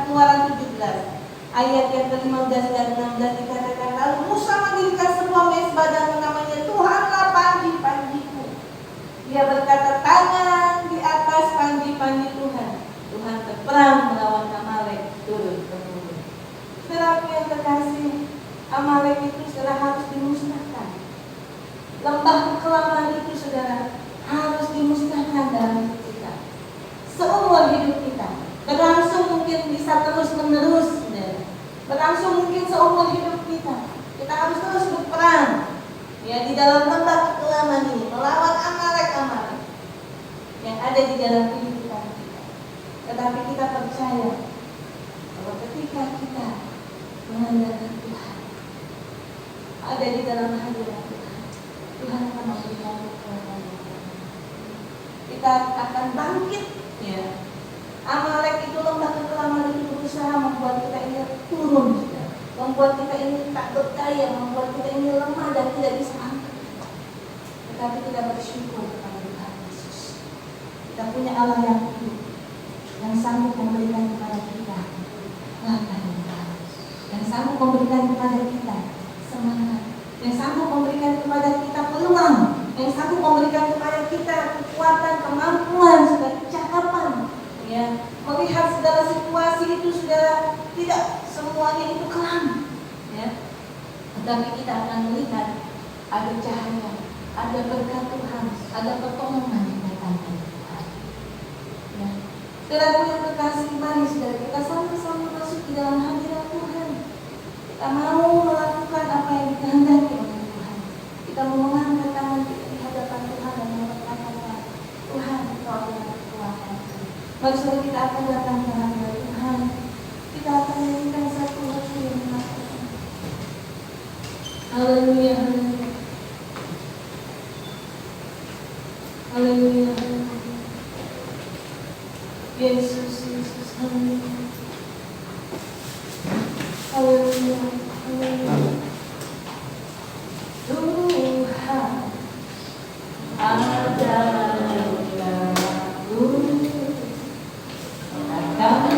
C: Keluaran 17. Ayat yang ke-15 dan 16 dikatakan, lalu Musa mendirikan sebuah mezbah dan namanya Tuhanlah panji-panjiku. Dia berkata, tangan di atas panji-panji Tuhan. Tuhan berperang melawan Amalek turun temurun. Saudaraku yang terkasih, Amalek itu saudara harus dimusnahkan. Lembah kekelaman itu saudara harus dimusnahkan dalam hidup kita. Seumur hidup kita berlangsung mungkin bisa terus menerus. Berlangsung mungkin seumur hidup kita. Kita harus terus berperang ya di dalam lembah kekelaman ini, melawan Amalek yang ada di dalam kehidupan kita. Tetapi kita percaya bahwa ketika kita mengandalkan Tuhan, ada di dalam hadirat Tuhan, Tuhan akan memberikan kekuatan. Kita akan bangkit ya. Amalek itu, lembah kekelaman itu berusaha membuat kita ini turun, membuat kita ini tak berdaya, membuat kita ini lemah dan tidak bisa angkat. Tetapi kita bersyukur kepada Tuhan Yesus. Kita punya Allah yang hidup, yang sanggup memberikan kepada kita langkah yang baru, yang sanggup memberikan kepada kita semangat, yang sanggup memberikan kepada kita peluang, yang sanggup memberikan kepada kita kekuatan, kemampuan, segala kecakapan. Ya, melihat segala situasi itu sudah tidak semuanya itu kelam, ya. Tetapi kita akan melihat ada cahaya, ada berkat Tuhan, ada pertolongan yang datang dari Tuhan. Ya, saudara yang terkasih, mari saudara kita sama-sama masuk di dalam hadirat Tuhan. Kita mau melakukan apa yang dikehendaki oleh Tuhan. Kita mau mengangkat tangan kita di hadapan Tuhan dan berkata, Tuhan, Engkau adalah kekuatan. Mari saudara kita akan datang ke hadirat Tuhan. Kita akan menyanyikan satu lagu yang mengatakan, Haleluya, Haleluya, Haleluya, Haleluya, Yesus, Yesus, Haleluya, Haleluya, Haleluya. Tuhan adalah
A: Yang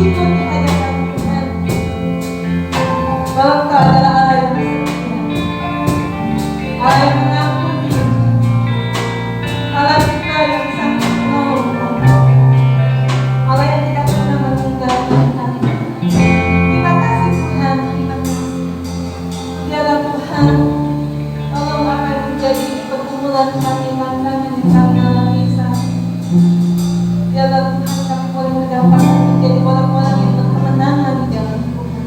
C: syukur di hadapan Tuhan. Bahwa Engkau adalah Allah yang setia, Allah yang mengampuni, Allah kita yang sangat menolong, Allah yang tidak pernah meninggalkan kami. Terima kasih Tuhan, terima kasih. Biarlah Tuhan, tolong akan menjadi pergumulan kami makanan yang kami alami saat ini. Biarlah Tuhan kami boleh mendapatkan menjadi orang-orang yang berkemenangan di dalam Tuhan.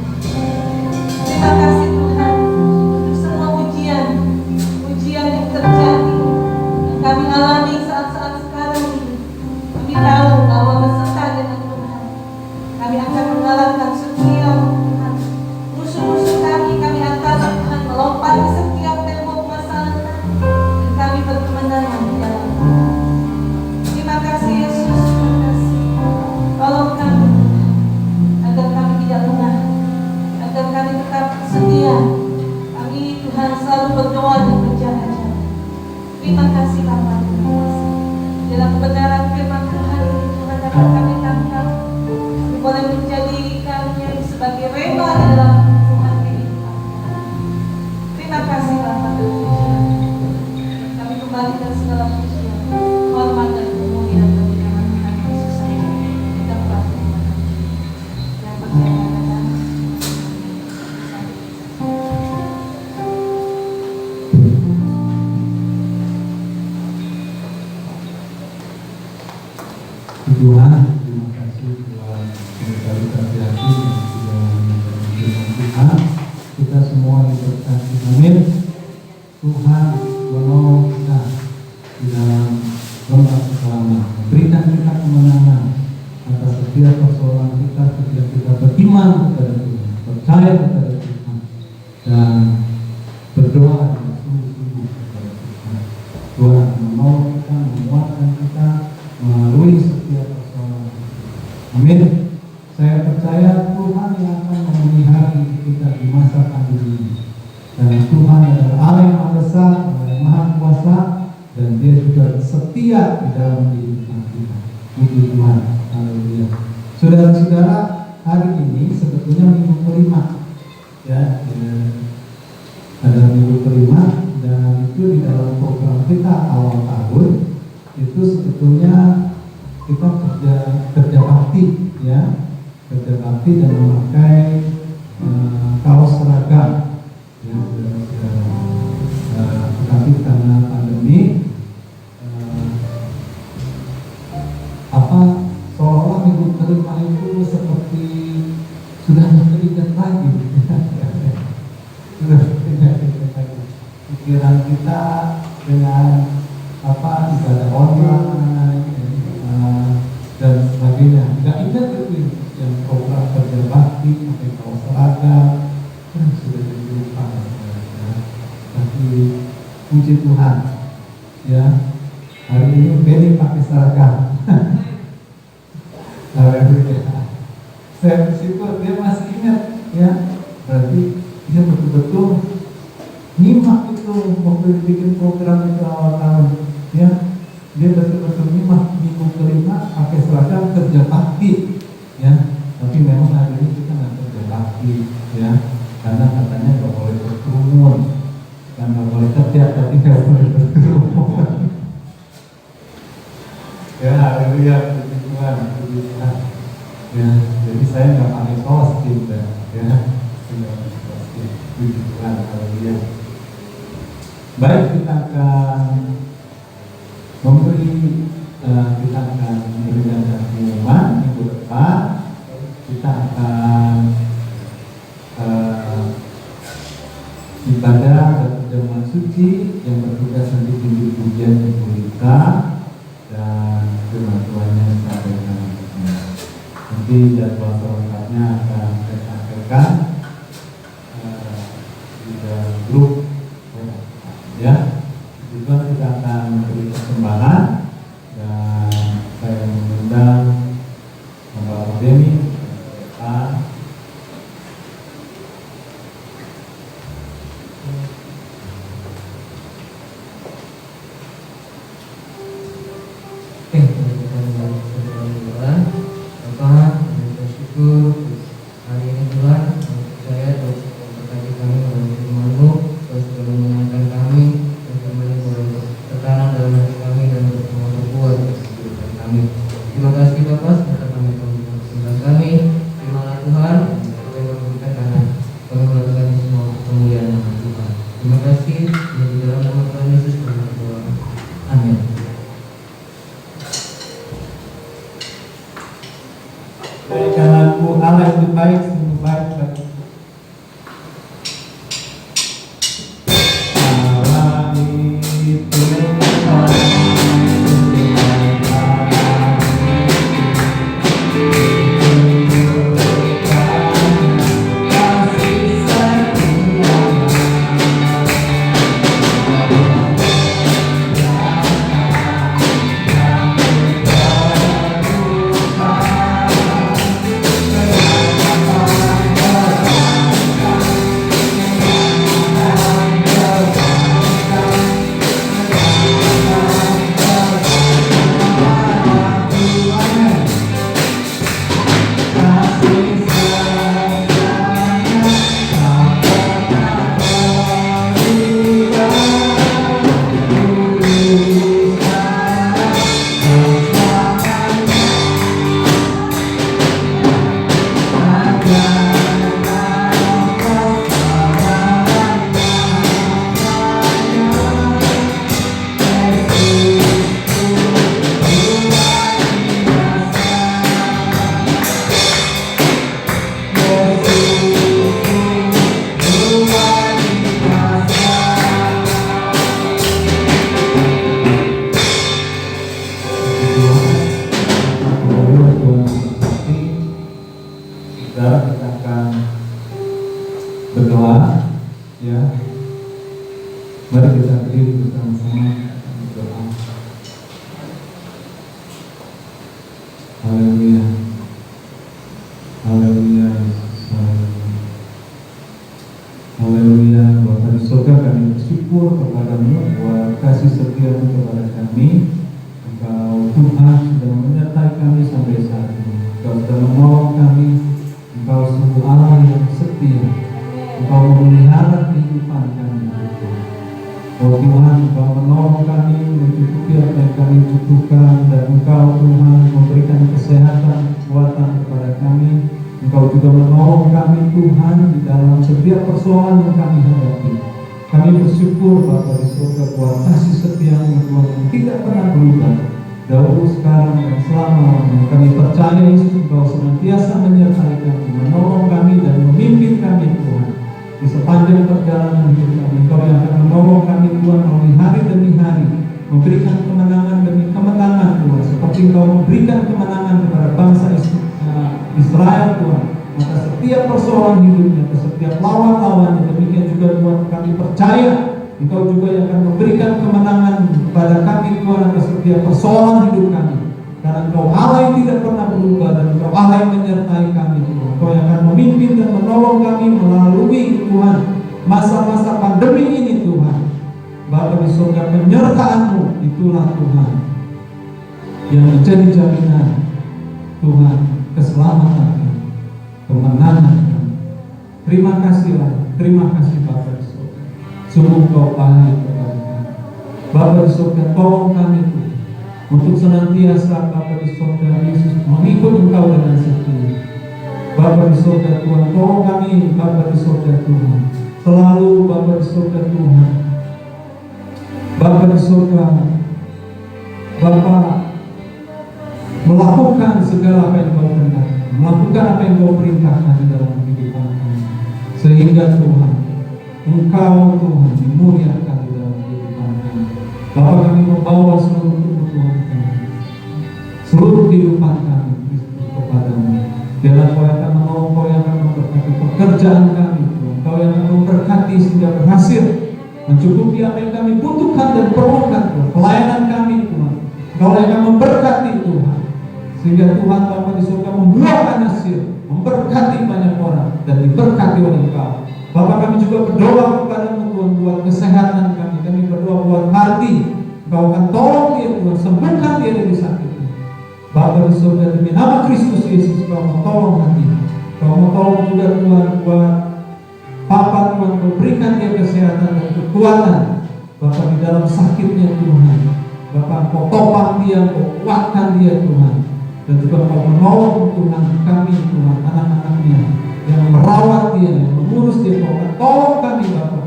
C: Terima kasih Tuhan untuk semua ujian yang terjadi yang kami alami saat-saat sekarang ini. Kami tahu bahwa beserta dengan Tuhan kami akan mengalahkan setiap Tuhan musuh-musuh kami akan Tuhan melompati setiap tembok masalah kami, dan kami berkemenangan di dalam Tuhan. Terima kasih Yesus, terima kasih. Tolong kami agar kami tidak lengah, agar kami tetap setia. Kami Tuhan selalu berdoa dan berjaga-jaga. Terima kasih Bapa, terima kasih. Dalam kebenaran firman Tuhan ini Tuhan dapat kami tangkap. Kami boleh menjadikan yang sebagai rema di dalam Tuhan kehidupan kami. Terima kasih Bapa dan Tuhan. Kami kembalikan segala pujian, hormat dan kemuliaan bagi nama Tuhan Yesus saja. Kita berdoa. Yang percaya katakan.
E: Tuhan, terima kasih buat kembali hati yang sudah mendengarkan Tuhan. Kita semua diberkati, amin. Tuhan menolong kita di dalam lembah keselamatan, berikan kita kemenangan atas setiap persoalan kita ketika kita beriman kepada Tuhan, percaya kepada Tuhan, dan berdoa dengan sungguh-sungguh kepada Tuhan. Tuhan akan menolong kita, menguatkan kita melalui setiap persoalan. Amin. Saya percaya Tuhan yang akan memelihara hidup kita di masa pandemi ini. Dan Tuhan adalah Allah yang Maha Besar, Allah yang Maha Kuasa, dan Dia juga setia di dalam kehidupan kita. Puji Tuhan. Haleluya. Saudara-saudara, hari ini sebetulnya minggu kelima. Ya, ada minggu kelima, dan itu di dalam program kita awal tahun. Itu sebetulnya kita kerja bakti, ya, kerja bakti dan memakai kaos seragam, ya, tetapi karena pandemi, seolah-olah minggu kelima itu seperti sudah teringat lagi, sudah teringat lagi. Pikiran kita dengan ibadah online dan sebagainya. Nggak ingat itu yang program kerja bakti, pakai kaos seragam, sudah jadi lupa. Ya. Tapi puji Tuhan, ya, hari ini Benny pakai seragam. Haleluya. Saya bersyukur dia masih ingat, ya. Berarti dia betul-betul nyimak itu waktu bikin program itu awal tahun. Ya, dia betul-betul nyimak minggu kelima pakai seragam kerja bakti, ya. Tapi memang hari ini kita nggak kerja bakti, ya, karena katanya nggak boleh berkerumun, kan nggak boleh kerja tapi nggak boleh berkerumun. Ya, haleluya, puji Tuhan, puji Tuhan. Ya, jadi saya nggak pakai kostum, ya, tidak pakai kostum, puji Tuhan, haleluya. Baik, kita akan kita akan memberikan pengumuman minggu depan. Kita akan ibadah dan perjamuan suci yang bertugas nanti tunjuk pujian Ibu Rita dan firman Tuhannya disampaikan. Nanti jadwal selengkapnya akan saya sampaikan di dalam grup, ya. Juga kita akan memberi perkembangan dan saya mengundang Bapak Demi, Pak.
F: Bapak, terima kasih bersyukur hari ini Tuhan, saya terus memberkati kami dalam firman-Mu, terus menyenangkan kami, dan kembali tekanan dalam hati kami dan berbuat kehidupan kami. Terima kasih Bapa, serta kami memperkenalkan kami. Terimalah Tuhan, supaya memberikan karena kami melakukan semua kemuliaan nama Tuhan. Terima kasih, di dalam nama Tuhan Yesus kami berdoa. Amin.
E: Karena Aku Allah yang baik, sungguh baik bagi Allah itu kita akan berdoa, ya. Mari kita berdiri bersama-sama berdoa. Haleluya, haleluya, haleluya, haleluya. Bapa di surga, kami bersyukur kepada-Mu buat kasih setia-Mu kepada kami. Engkau Tuhan sudah menyertai kami sampai saat ini. Engkau sudah menolong kami. Engkau sungguh Allah yang setia. Engkau memelihara kehidupan kami. Oh Tuhan, Engkau menolong kami, mencukupi apa yang kami butuhkan, dan Engkau Tuhan memberikan kesehatan, kekuatan kepada kami. Engkau juga menolong kami Tuhan di dalam setiap persoalan yang kami hadapi. Kami bersyukur Bapa di surga buat kasih setia-Mu Tuhan yang tidak pernah berubah. Dahulu, sekarang, dan selama-lamanya. Kami percaya Yesus Engkau senantiasa menyertai kami, menolong kami dan memimpin kami Tuhan di sepanjang perjalanan hidup kami. Engkau yang akan menolong kami Tuhan melalui hari demi hari, memberikan kemenangan demi kemenangan Tuhan, seperti Engkau memberikan kemenangan kepada bangsa Israel Tuhan. Maka setiap persoalan hidupnya, setiap lawan-lawannya, demikian juga Tuhan kami percaya Engkau juga yang akan memberikan kemenangan kepada kami Tuhan atas setiap persoalan hidup kami. Karena Engkau Allah yang tidak pernah berubah, dan Engkau Allah yang menyertai kami Tuhan. Engkau yang akan memimpin dan menolong kami melalui Tuhan masa-masa pandemi ini Tuhan. Bapa di surga, penyertaan-Mu itulah Tuhan yang menjadi jaminan Tuhan keselamatan kami, kemenangan kami. Terima kasihlah, terima kasih Bapa di surga. Sungguh Engkau baik kepada kami. Bapa di surga, tolong kami Tuhan untuk senantiasa Bapa di surga Yesus mengikut Engkau dengan setia. Bapa di surga Tuhan, tolong kami Bapa di surga Tuhan, selalu Bapa di surga Tuhan. Bapa di surga, Bapa melakukan segala apa yang Kau perintahkan, melakukan apa yang Kau perintahkan di dalam kehidupan kami, sehingga Tuhan Engkau Tuhan dimuliakan di dalam kehidupan kami. Bapa, kami membawa seluruh kebutuhan kami, seluruh kehidupan kami kepada-Mu. Biarlah Kau yang akan menolong, Kau yang akan memberkati pekerjaan kami Tuhan. Kau yang akan memberkati sehingga berhasil mencukupi apa yang kami butuhkan dan perlukan Tuhan. Pelayanan kami Tuhan, Kau yang akan memberkati Tuhan, sehingga Tuhan Bapa di surga membuahkan hasil, memberkati banyak orang dan diberkati oleh Engkau. Bapak, kami juga berdoa kepada-Mu Tuhan buat kesehatan kami. Kami berdoa buat hati, Engkau akan tolong dia Tuhan, sembuhkan dia dari sakitnya. Bapa di surga, demi nama Kristus Yesus, Kau mau tolong hati, Kau mau tolong juga Tuhan buat Papa Tuhan, Kau berikan dia kesehatan dan kekuatan Bapa di dalam sakitnya Tuhan. Bapa Kau topang dia, Kau kuatkan dia Tuhan, dan juga Kau menolong Tuhan kami Tuhan, anak-anaknya yang merawat dia, yang mengurus dia. Kau akan tolong kami Bapa.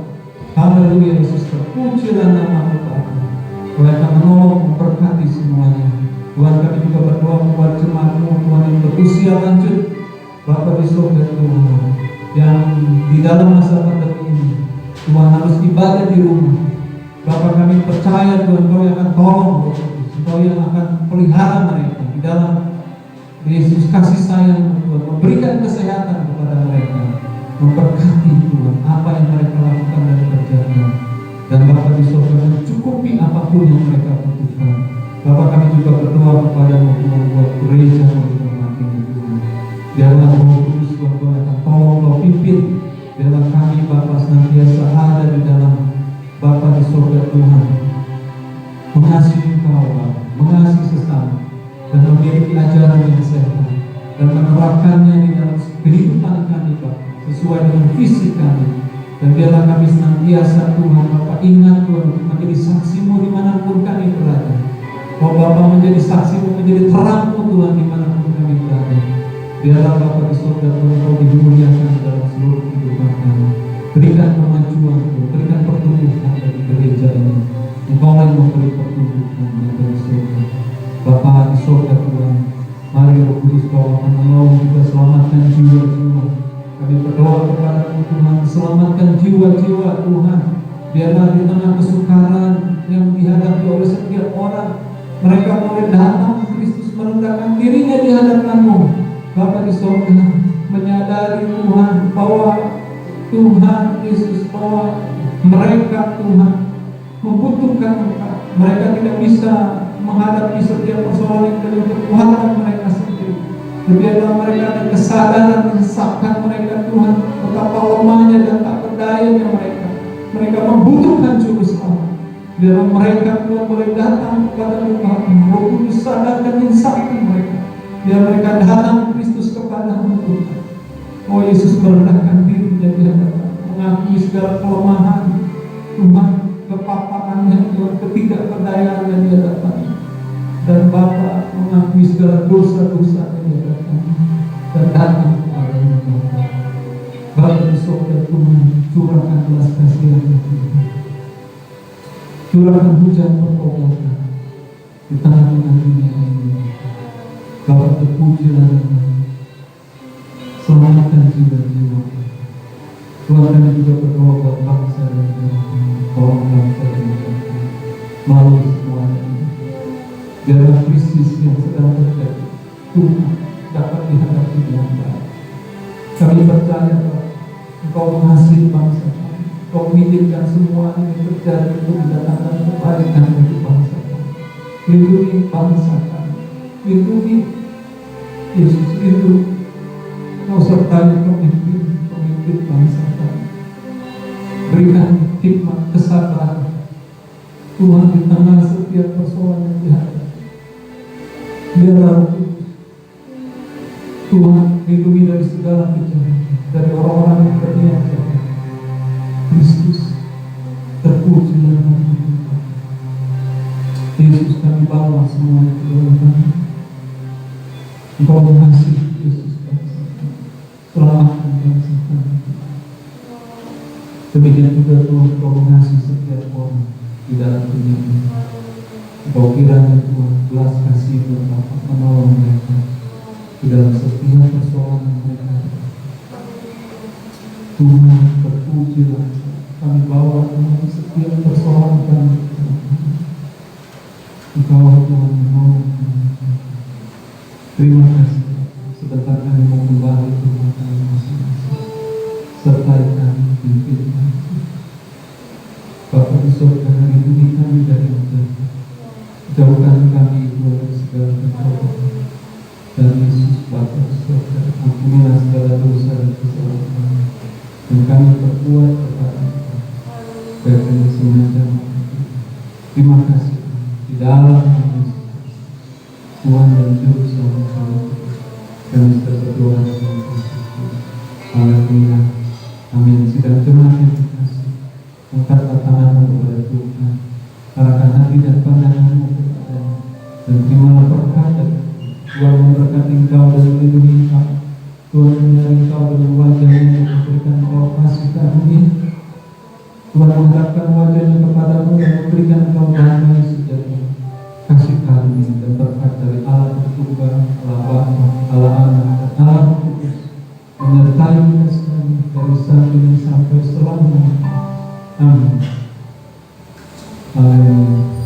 E: Haleluya Yesus, terpujilah nama Bapa. Kau akan menolong, memberkati semuanya. Tuhan, kami juga berdoa buat jemaat-Mu Tuhan yang berusia lanjut Bapa di surga Tuhan, yang di dalam masa pandemi ini Tuhan harus ibadah di rumah. Bapa, kami percaya Tuhan Kau yang akan tolong, Kau yang akan pelihara mereka di dalam Yesus kasih sayang Tuhan, memberikan kesehatan kepada mereka, memberkati Tuhan apa yang mereka lakukan dan kerjakan, dan Bapa di surga mencukupi apapun yang mereka butuhkan. Bapa, kami juga berdoa kepada-Mu Tuhan buat gereja menghormati Tuhan. Biarlah Roh Kudus Tuhan Kau akan tolong, Kau pimpin. Biarlah kami Bapa senantiasa ada di dalam Bapa di surga Tuhan, mengasihi Kau Bapa, mengasihi sesama, dan memiliki ajaran yang sehat, dan menerapkannya di dalam kehidupan kami Bapa, sesuai dengan visi kami. Dan biarlah kami senantiasa Tuhan Bapa ingat Tuhan untuk menjadi saksi-Mu dimanapun kami berada. Oh Bapa, menjadi saksi-Mu, menjadi terang-Mu Tuhan dimanapun kami berada. Biarlah Bapa di surga Tuhan Kau dimuliakan dalam seluruh kehidupan kami. Berikan kemajuan Tuhan, berikan pertumbuhan dari gereja ini. Engkau yang memberi pertumbuhan dari surga. Bapa di surga Tuhan, mari Roh Kudus Kau akan menolong juga, selamatkan jiwa-jiwa. Kami berdoa kepada-Mu Tuhan, selamatkan jiwa-jiwa Tuhan. Biarlah di tengah kesukaran yang dihadapi oleh setiap orang, mereka boleh datang Kristus merendahkan dirinya di hadapan-Mu Bapa di surga, menyadari Tuhan bahwa Tuhan Yesus, bahwa mereka Tuhan membutuhkan Engkau. Mereka tidak bisa menghadapi setiap persoalan yang dari kekuatan mereka sendiri. Biarlah mereka ada kesadaran mensahkan mereka Tuhan betapa lemahnya dan tak berdayanya mereka. Mereka membutuhkan juru selamat. Biarlah mereka Tuhan boleh datang kepada-Mu Bapa. Roh Kudus sadarkan insahkan mereka. Biar mereka datang Kristus kepada-Mu Tuhan. Oh Yesus, merendahkan dirinya di hadapan, mengakui segala kelemahan Tuhan, kepapaannya Tuhan, ketidakberdayaannya di hadapan, dan Bapa mengakui segala dosa-dosa di hadapan, dan datang kepada-Mu Bapa. Bapa di surga Tuhan, curahkan belas kasihan-Mu Tuhan, curahkan hujan pertobatan di tengah-tengah dunia ini. Bapa, terpujilah nama-Mu, selamatkan jiwa-jiwa. Tuhan, kami juga berdoa buat bangsa dan negara, tolong bangsa dan negara melalui semuanya ini. Biarlah krisis yang sedang terjadi Tuhan dapat dihadapi dengan baik. Kami percaya bahwa Engkau mengasihi bangsa kami. Engkau mengizinkan semua ini terjadi untuk mendatangkan kebaikan bagi bangsa kami. Lindungi bangsa kami, lindungi Yesus, lindungi. Kau sertai pemimpin bangsa kami. Berikan hikmat, kesabaran Tuhan di tengah setiap persoalan yang dihadapi. Biarlah Tuhan lindungi dari segala kejahatan, dari orang-orang yang berniat jahat. Kristus, terpujilah nama Tuhan. Yesus, kami bawa semuanya ke dalam kami. Engkau mengasihi Yesus bangsa kami, selamatkan bangsa kami. Demikian juga Tuhan, Engkau mengasihi setiap orang di dalam dunia ini. Engkau kiranya Tuhan belas kasih dan dapat menolong mereka di dalam setiap persoalan mereka. Tuhan, terpujilah, kami bawa Tuhan setiap persoalan kami. Engkau Tuhan menolong kami. Terima kasih. Sebentar kami mau kembali ke rumah kami masing-masing. Sertai kami, pimpin kami. Bapa di surga, lindungi kami dari bencana. Jauhkan kami dari segala pencobaan. Dan Yesus Bapa di surga, ampunilah segala dosa dan kesalahan kami. Dan kami berbuat kepada Engkau. Baik dengan sengaja maupun tidak. Terima kasih di dalam Yesus. Tuhan dan Juru Selamat kami. Kami berdoa dalam kasih. Haleluya. Amin. Sidang jemaat yang dikasihi, angkatlah tanganmu kepada Tuhan, arahkan hati dan pandanganmu kepadanya, dan terimalah berkat dari Tuhan. Memberkati engkau dan melindungi engkau. Tuhan menyertai engkau dengan wajahnya dan memberikan engkau kasih karunia. Tuhan mengharapkan wajahnya kepadamu dan memberikan engkau damai sejahtera, kasih karunia dan berkat dari Allah Tritunggal, Allah Bapa, Allah Anak, dan Allah Roh Kudus menyertai kita sekalian dari saat ini sampai selamanya. Amin. Haleluya.